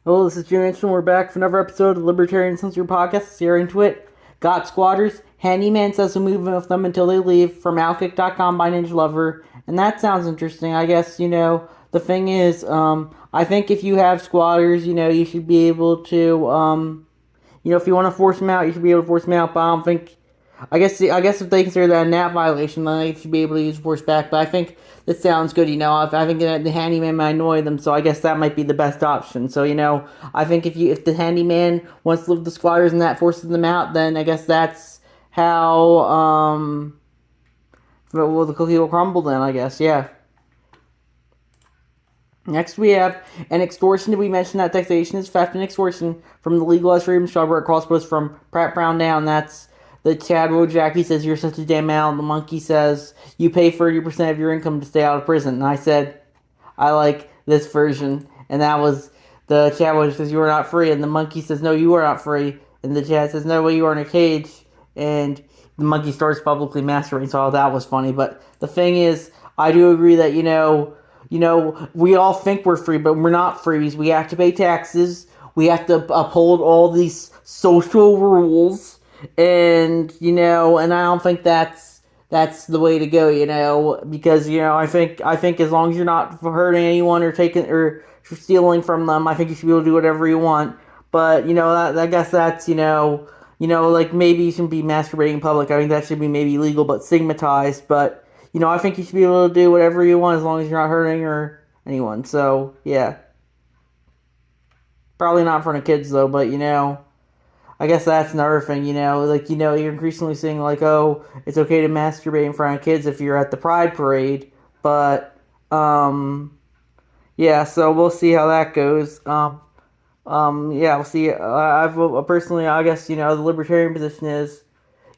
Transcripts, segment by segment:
Hello, this is Jim Anderson. We're back for another episode of the Libertarian Uncensored podcast. You're into it. Got Squatters. Handyman says to move in with them until they leave. From Outkick.com by Ninja Lover. And that sounds interesting. I guess, the thing is, I think if you have squatters, you should be able to, if you want to force them out, you should be able to force them out. But I don't think. I guess if they consider that a NAP violation, then they should be able to use force back. But I think this sounds good. I think that the handyman might annoy them, so I guess that might be the best option. So I think if the handyman wants to live with the squatters and that forces them out, then I guess that's how the cookie will crumble. Then I guess, yeah. Next, we have an extortion. Did we mention that taxation is theft and extortion from the legalized freedom struggle across post from Pratt Brown down? That's the Chad Wojacki says, "You're such a damn mal." And the monkey says, "You pay 30% of your income to stay out of prison." And I said, I like this version. And that was the Chad Wojacki says, "You are not free." And the monkey says, "No, you are not free." And the Chad says, "No, well, you are in a cage." And the monkey starts publicly masturbating. So all that was funny. But the thing is, I do agree that, we all think we're free, but we're not free because we have to pay taxes. We have to uphold all these social rules. And and I don't think that's the way to go, because I think as long as you're not hurting anyone or taking or stealing from them, I think you should be able to do whatever you want. But I guess that's like maybe you shouldn't be masturbating in public. I think that should be maybe legal but stigmatized. But I think you should be able to do whatever you want as long as you're not hurting or anyone. So yeah, probably not in front of kids though. But I guess that's another thing, you're increasingly seeing, oh, it's okay to masturbate in front of kids if you're at the Pride Parade, but, yeah, so we'll see how that goes. Yeah, we'll see. Personally, I guess, the libertarian position is,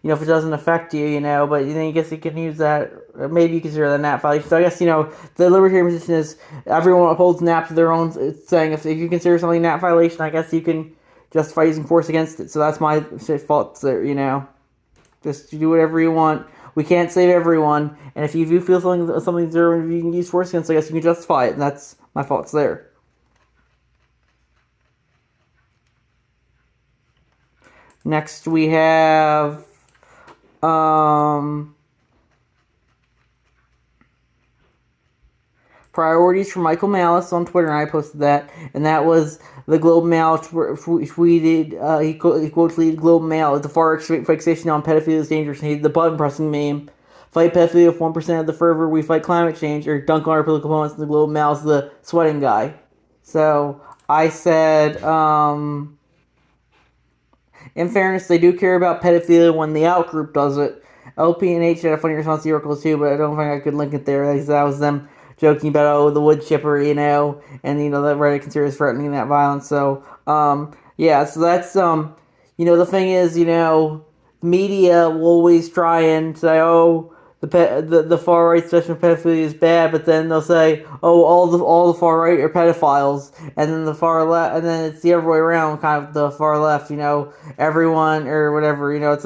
if it doesn't affect you, but then I guess you can use that, maybe you consider that NAP violation. So I guess, the libertarian position is everyone upholds NAP to their own, it's saying if you consider something NAP violation, I guess you can justify using force against it. So that's my fault there, Just do whatever you want. We can't save everyone, and if you do feel something's there, you can use force against, I guess you can justify it, and that's my faults there. Next we have priorities for Michael Malice on Twitter, and I posted that, and that was the Globe and Mail tweeted, he quote tweeted Globe and Mail, the far fixation on pedophilia is dangerous, and he did the button pressing meme, fight pedophilia with 1% of the fervor, we fight climate change, or dunk on our political opponents, and the Globe and Mail is the sweating guy. So, I said, in fairness, they do care about pedophilia when the out group does it. LP and H had a funny response to the article too, but I don't think I could link it there, because that was them joking about, the wood chipper, and that Reddit considers threatening that violence. So, yeah, so that's, the thing is, media will always try and say, oh, the far right session of pedophilia is bad, but then they'll say, oh, all the far right are pedophiles, and then the far left, and then it's the other way around, kind of the far left, everyone or whatever, it's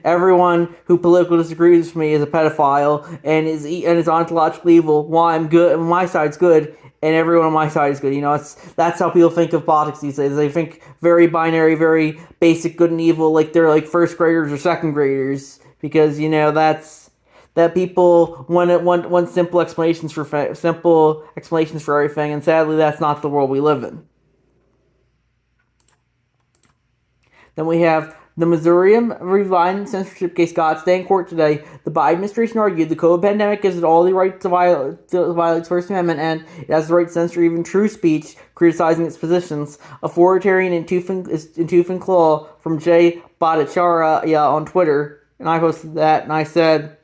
everyone who politically disagrees with me is a pedophile and is ontologically evil. While I'm good, my side's good, and everyone on my side is good. That's how people think of politics these days. They think very binary, very basic, good and evil, like they're like first graders or second graders, because that people want simple explanations for everything, and sadly, that's not the world we live in. Then we have the Missouri Revine censorship case got stay in court today. The Biden administration argued the COVID pandemic gives it all the right to violate its First Amendment, and it has the right to censor even true speech, criticizing its positions. Authoritarian in tooth and claw from Jay Bhattacharya on Twitter, and I posted that, and I said,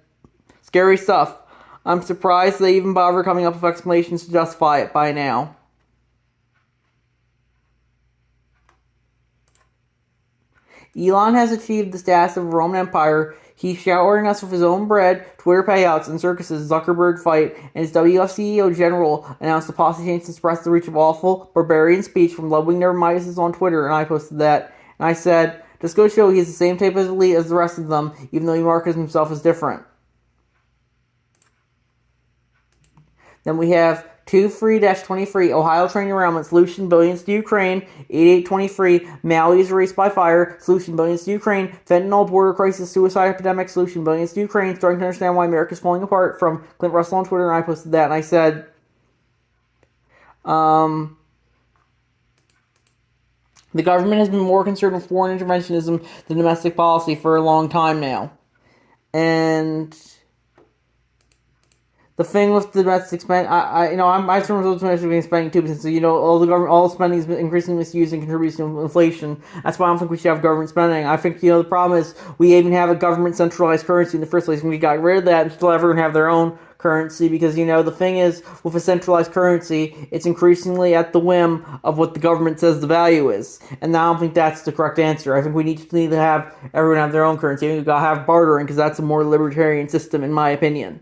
scary stuff. I'm surprised they even bother coming up with explanations to justify it by now. Elon has achieved the status of a Roman Empire. He's showering us with his own bread, Twitter payouts, and circuses, Zuckerberg fight, and his WF CEO general announced a policy change to suppress the reach of awful, barbarian speech from left-wing Midas on Twitter, and I posted that. And I said, just go show he has the same type of elite as the rest of them, even though he markets himself as different. Then we have 23-23, Ohio training around solution billions to Ukraine. 8823, Mali is erased by fire, solution billions to Ukraine. Fentanyl, border crisis, suicide epidemic, solution billions to Ukraine. Starting to understand why America's falling apart, from Clint Russell on Twitter, and I posted that, and I said, the government has been more concerned with foreign interventionism than domestic policy for a long time now. And the thing with the domestic spending, I turn to domestic spending too, because all spending is increasingly misused and contributes to inflation. That's why I don't think we should have government spending. I think the problem is we even have a government centralized currency in the first place, and we got rid of that, and still everyone have their own currency, because the thing is, with a centralized currency, it's increasingly at the whim of what the government says the value is, and I don't think that's the correct answer. I think we need to have everyone have their own currency. We've got to have bartering, because that's a more libertarian system, in my opinion.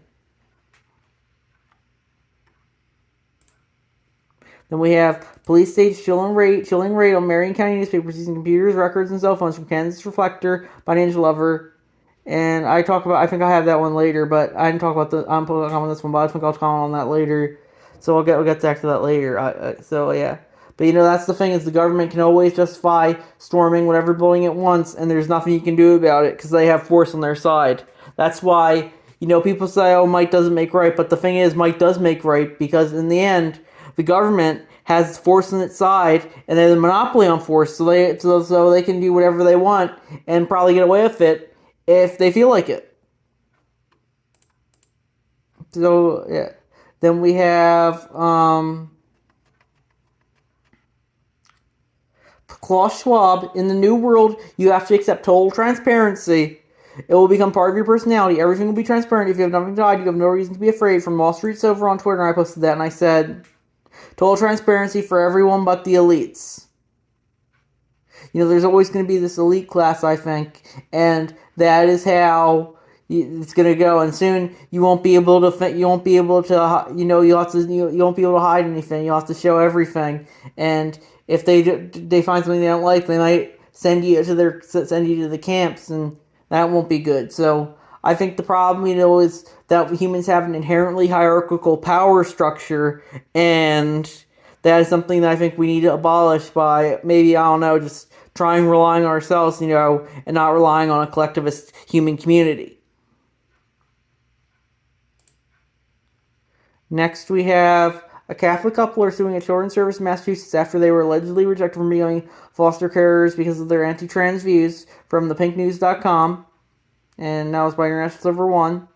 Then we have police states chilling raid on Marion County newspapers using computers, records, and cell phones from Kansas Reflector by Ninja Lover. And I think I have that one later, but I didn't talk about I'm talking on this one, but I think I'll comment on that later. So we'll get back to that later. So yeah. But that's the thing, is the government can always justify storming whatever building it wants, and there's nothing you can do about it, because they have force on their side. That's why, people say, oh, might doesn't make right, but the thing is, might does make right, because in the end, the government has force on its side, and they have a monopoly on force, so they can do whatever they want and probably get away with it if they feel like it. So yeah, then we have Klaus Schwab. In the new world, you have to accept total transparency. It will become part of your personality. Everything will be transparent. If you have nothing to hide, you have no reason to be afraid. From Wall Street Silver on Twitter, and I posted that, and I said, total transparency for everyone but the elites. There's always going to be this elite class, I think, and that is how it's going to go. And soon you won't be able to hide anything. You'll have to show everything. And if they find something they don't like, they might send you to the camps, and that won't be good. So I think the problem, is that humans have an inherently hierarchical power structure, and that is something that I think we need to abolish by maybe, just relying on ourselves, and not relying on a collectivist human community. Next, we have a Catholic couple are suing a children's service in Massachusetts after they were allegedly rejected from becoming foster carers because of their anti-trans views, from thepinknews.com. And that was by International Server 1.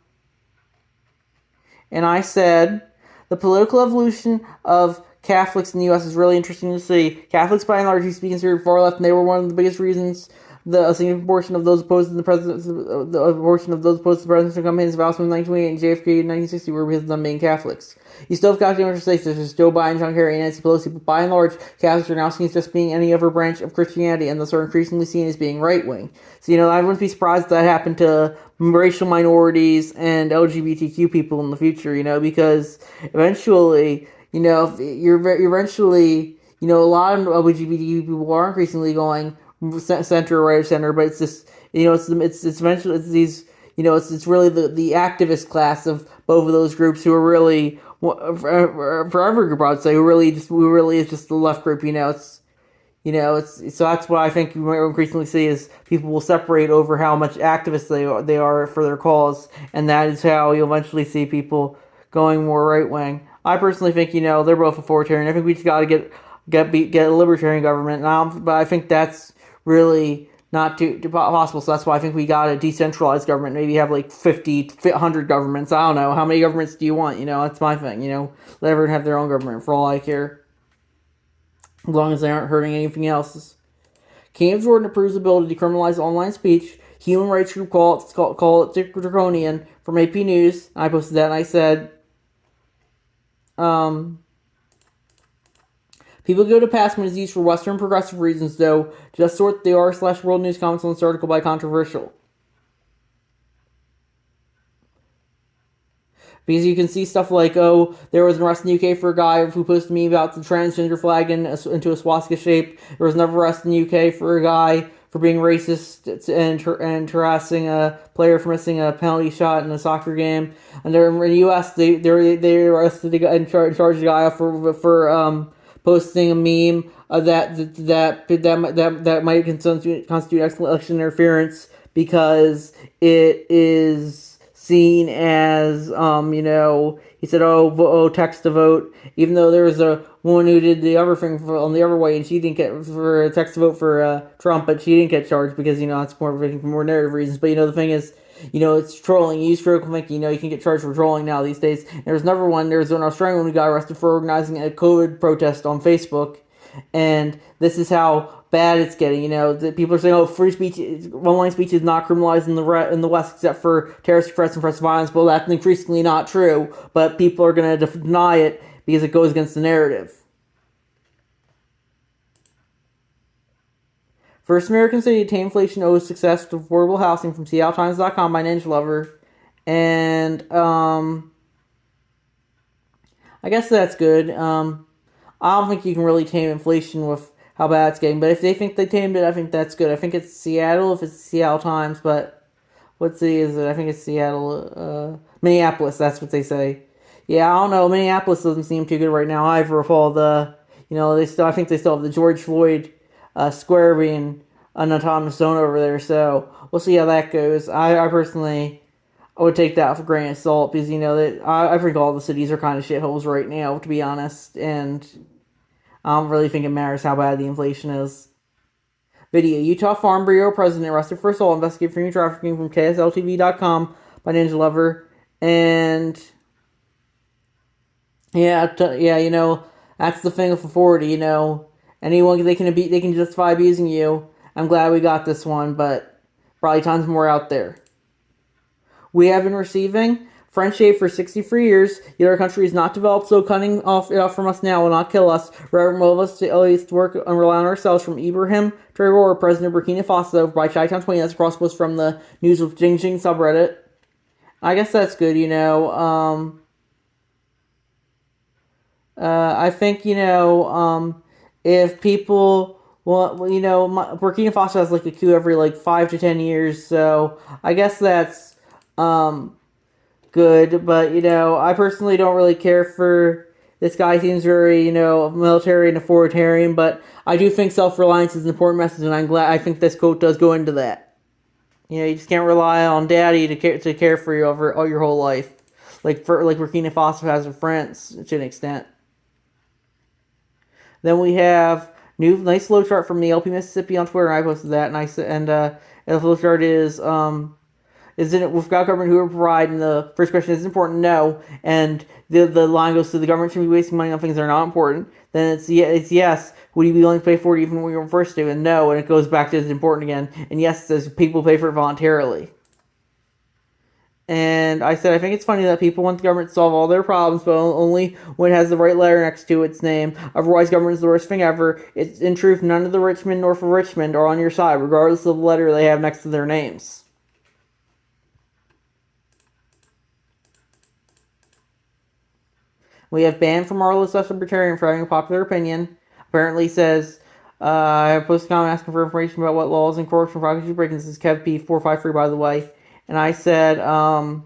And I said, the political evolution of Catholics in the U.S. is really interesting to see. Catholics, by and large, used to be considered far left, and they were one of the biggest reasons a significant portion of those opposed to the presidential campaigns of Oswald in 1928 and JFK in 1960 were because of them being Catholics. You still have Catholic states such as Joe Biden, John Kerry, and Nancy Pelosi, but by and large, Catholics are now seen as just being any other branch of Christianity, and thus are increasingly seen as being right-wing. So, I wouldn't be surprised if that happened to racial minorities and LGBTQ people in the future, because eventually, a lot of LGBTQ people are increasingly going center or right of center, but it's just, it's eventually, it's these, it's really the activist class of both of those groups who are really, for every group, I would say, who really is just the left group, so that's what I think you might increasingly see is people will separate over how much activists they are for their cause, and that is how you'll eventually see people going more right wing. I personally think they're both authoritarian. I think we just got to get a libertarian government, but I think that's really not too possible. So that's why I think we got a decentralized government. Maybe have like 50, 100 governments. I don't know. How many governments do you want? That's my thing. Let everyone have their own government for all I care. As long as they aren't hurting anything else. King of Jordan approves the bill to decriminalize online speech. Human rights group call it draconian, from AP News. I posted that and I said, people go to pass when it's used for Western progressive reasons, though. Just sort the r/World News comments on this article by controversial. Because you can see stuff like, oh, there was an arrest in the UK for a guy who posted me about the transgender flag into a swastika shape. There was another arrest in the UK for a guy for being racist and harassing a player for missing a penalty shot in a soccer game. And they're in the U.S. They arrested the guy and charged the guy for posting a meme that might constitute election interference because it is seen as he said text to vote, even though there was a woman who did the other thing on the other way and she didn't get for text to vote for Trump, but she didn't get charged because it's more narrative reasons. But the thing is, it's trolling. You use critical thinking. You can get charged for trolling now these days. And there's another one. There's an Australian who got arrested for organizing a COVID protest on Facebook, and this is how bad it's getting. The people are saying, "Oh, free speech, online speech is not criminalized in the West except for terrorist threats and press violence." Well, that's increasingly not true, but people are going to deny it because it goes against the narrative. First American city to tame inflation owes success to affordable housing from SeattleTimes.com by Ninja Lover. And, I guess that's good. I don't think you can really tame inflation with how bad it's getting. But if they think they tamed it, I think that's good. I think it's Seattle if it's Seattle Times. But what city is it? I think it's Seattle, Minneapolis. That's what they say. Yeah, I don't know. Minneapolis doesn't seem too good right now either with all the, I think they still have the George Floyd Square being an autonomous zone over there, so we'll see how that goes. I personally would take that with a grain of salt because that I think all the cities are kind of shitholes right now, to be honest, and I don't really think it matters how bad the inflation is. Video: Utah Farm Bureau president arrested for assault, investigated for human trafficking from KSLTV.com by Ninja Lover, and yeah, that's the thing with authority, anyone they can justify abusing you. I'm glad we got this one, but probably tons more out there. We have been receiving French aid for 63 years, yet our country is not developed, so cutting it off from us now will not kill us. Rather, move us to at least work and rely on ourselves. From Ibrahim Traore, president of Burkina Faso, by Chi-Town 20. That's across post from the News of Jing Jing subreddit. I guess that's good, I think, if people, Burkina Faso has like a coup every like 5 to 10 years, so I guess that's good, but I personally don't really care for this guy. Seems very military and authoritarian, but I do think self-reliance is an important message, and I think this quote does go into that. You just can't rely on daddy to care for you over all your whole life, like Burkina Faso has with France to an extent. Then we have nice flow chart from the LP Mississippi on Twitter. I posted that, and the flow chart is it without government who will provide? And the first question is important, no. And the line goes to the government should be wasting money on things that are not important. Then it's yes. Would you be willing to pay for it even when you were first to? And no. And it goes back to it's important again. And yes, it says people pay for it voluntarily. And I said, I think it's funny that people want the government to solve all their problems, but only when it has the right letter next to its name. Otherwise, government is the worst thing ever. It's, in truth, none of the Richmond north of Richmond are on your side, regardless of the letter they have next to their names. We have banned from our list of Libertarian for having a popular opinion. Apparently says, I posted a comment asking for information about what laws and corruption practices you break. This is Kev P453, by the way. And I said, I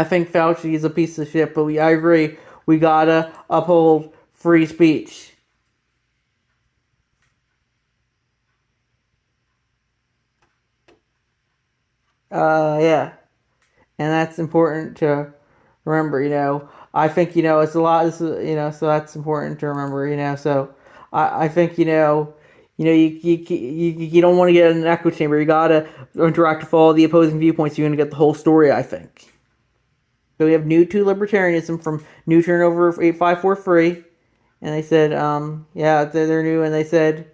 think Fauci is a piece of shit, but I agree. We gotta uphold free speech. Yeah. And that's important to remember, I think, it's a lot, so that's important to remember, so I think, you don't want to get in an echo chamber. You gotta interact with all the opposing viewpoints. You're gonna get the whole story, I think. So we have New to Libertarianism from New Turnover 8543, and they said, yeah, they're new, and they said,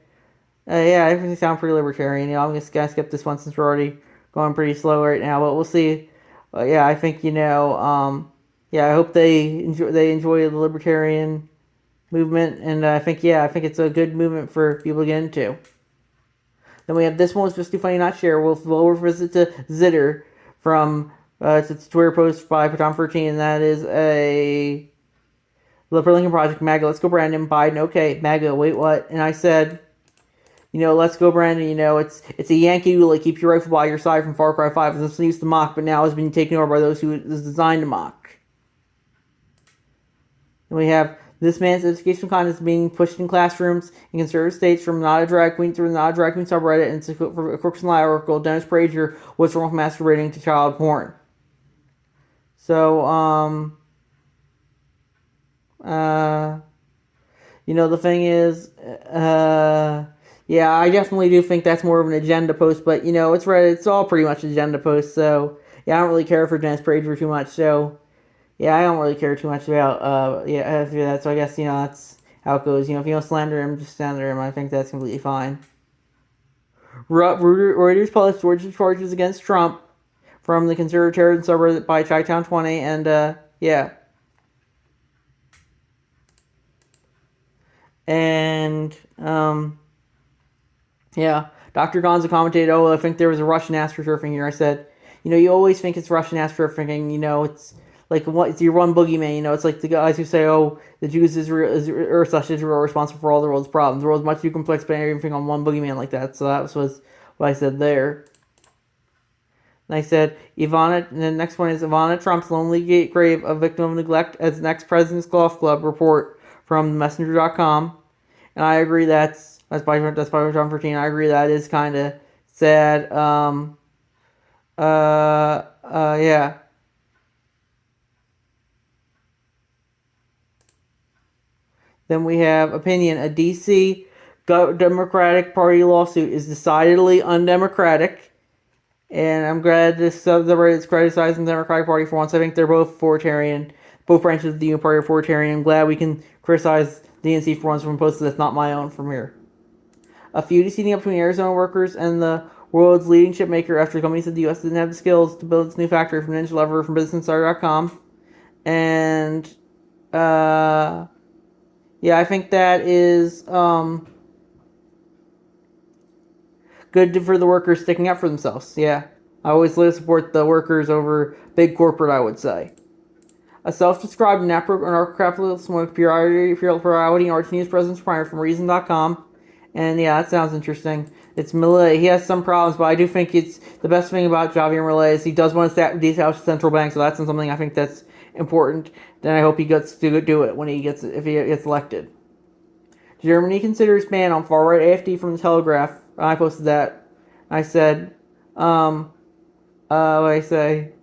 yeah, everything sounds pretty libertarian. I'm just gonna skip this one since we're already going pretty slow right now, but we'll see. Yeah, I think yeah, I hope they enjoy the libertarian movement, and I think it's a good movement for people to get into. Then we have this one was just too funny not share. We'll visit to Zitter from it's a Twitter post by Paton13, and that is a the Lincoln Project, MAGA, let's go Brandon, Biden, okay, MAGA, wait, what? And I said, let's go, Brandon. It's a Yankee Doodle. Keep your rifle by your side from Far Cry 5. It's used to mock, but now has been taken over by those who it is designed to mock. And we have this man's educational content is being pushed in classrooms in conservative states from Not a Drag Queen through the Not a Drag Queen subreddit and for a Crooks and Lie article. Dennis Prager, what's wrong with masturbating to child porn? So, the thing is, yeah, I definitely do think that's more of an agenda post, but, it's Reddit, it's all pretty much agenda posts, so, yeah, I don't really care for Dennis Prager too much, so, yeah, I don't really care too much about, that, so I guess, that's how it goes. If you don't slander him, just slander him. I think that's completely fine. Reuters published Georgia charges against Trump from the conservative terrorism subreddit by Chi-Town20, and, yeah. And, yeah, Dr. Gonza commented, I think there was a Russian astroturfing here. I said, you always think it's Russian astroturfing, it's like, it's your one boogeyman, it's like the guys who say, the Jews, Israel are responsible for all the world's problems. The world's much too complex, but everything on one boogeyman like that. So that was what I said there. And I said, and the next one is Ivana Trump's lonely grave, a victim of neglect as an ex-president's golf club report from messenger.com. And I agree that's by John 14. I agree that is kind of sad. Yeah. Then we have opinion. A D.C. Democratic Party lawsuit is decidedly undemocratic. And I'm glad this subreddit is criticizing the Democratic Party for once. I think they're both authoritarian. Both branches of the Union Party are authoritarian. I'm glad we can criticize the DNC for once from a post that's not my own from here. A feud is heating up between Arizona workers and the world's leading chip maker after the company said the U.S. didn't have the skills to build its new factory from Ninja Lever from BusinessInsider.com. And, yeah, I think that is good for the workers sticking up for themselves. Yeah, I always support the workers over big corporate, I would say. A self-described anarcho-capitalist with plurality and arch news presence primary from Reason.com. And yeah, that sounds interesting. It's Millet. He has some problems, but I do think it's the best thing about Javier Millet is he does want to establish a central bank, so that's something I think that's important. Then I hope he gets to do it if he gets elected. Germany considers ban on far-right AfD from the Telegraph. I posted that. I said, what I say?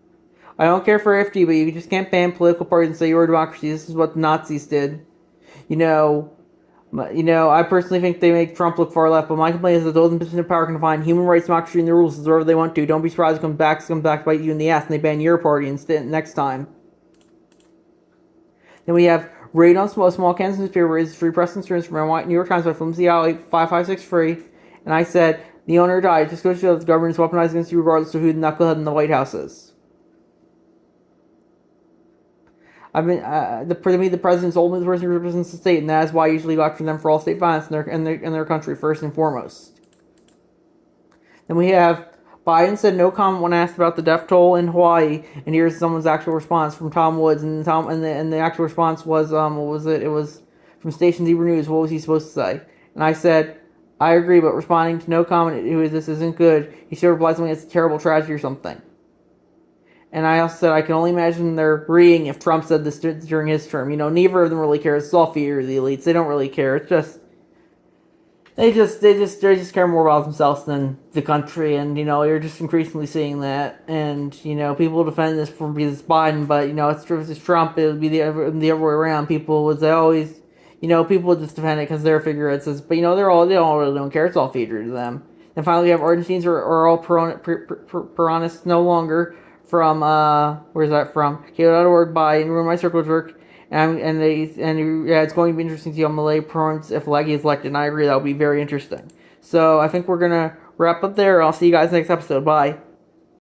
I don't care for AfD, but you just can't ban political parties and say you're a democracy. This is what the Nazis did. I personally think they make Trump look far left, but my complaint is that those in position of power can define human rights, democracy, and the rules as whatever they want to. Don't be surprised it comes back to bite you in the ass and they ban your party instead next time. Then we have raid on small Kansas newspaper raises free press concerns from New York Times by Flimsy Alley 556 free. And I said, the owner died. Just goes to show that the government is weaponized against you regardless of who the knucklehead in the White House is. To me, the president's ultimately the person who represents the state, and that is why I usually go after them for all state violence in their country, first and foremost. Then we have Biden said no comment when asked about the death toll in Hawaii, and here's someone's actual response from Tom Woods, and the actual response was what was it? It was from Station Zebra News. What was he supposed to say? And I said, I agree, but responding to no comment, this isn't good. He should reply something that's a terrible tragedy or something. And I also said I can only imagine they're reading if Trump said this during his term. Neither of them really care. It's all fear of the elites. They don't really care. It's just they just care more about themselves than the country. And you're just increasingly seeing that. And people defend this because it's Biden, but it's Trump. It would be the other way around. People would always, people would just defend it because they're figureheads. But they don't care. It's all feeder to them. And finally, we have Argentines are all Peronists no longer. From where's that from? Kyoto.org by Ruin My Circle's work, it's going to be interesting to see how Malay proponents if Leggy is elected. And I agree that will be very interesting. So I think we're gonna wrap up there. I'll see you guys next episode. Bye.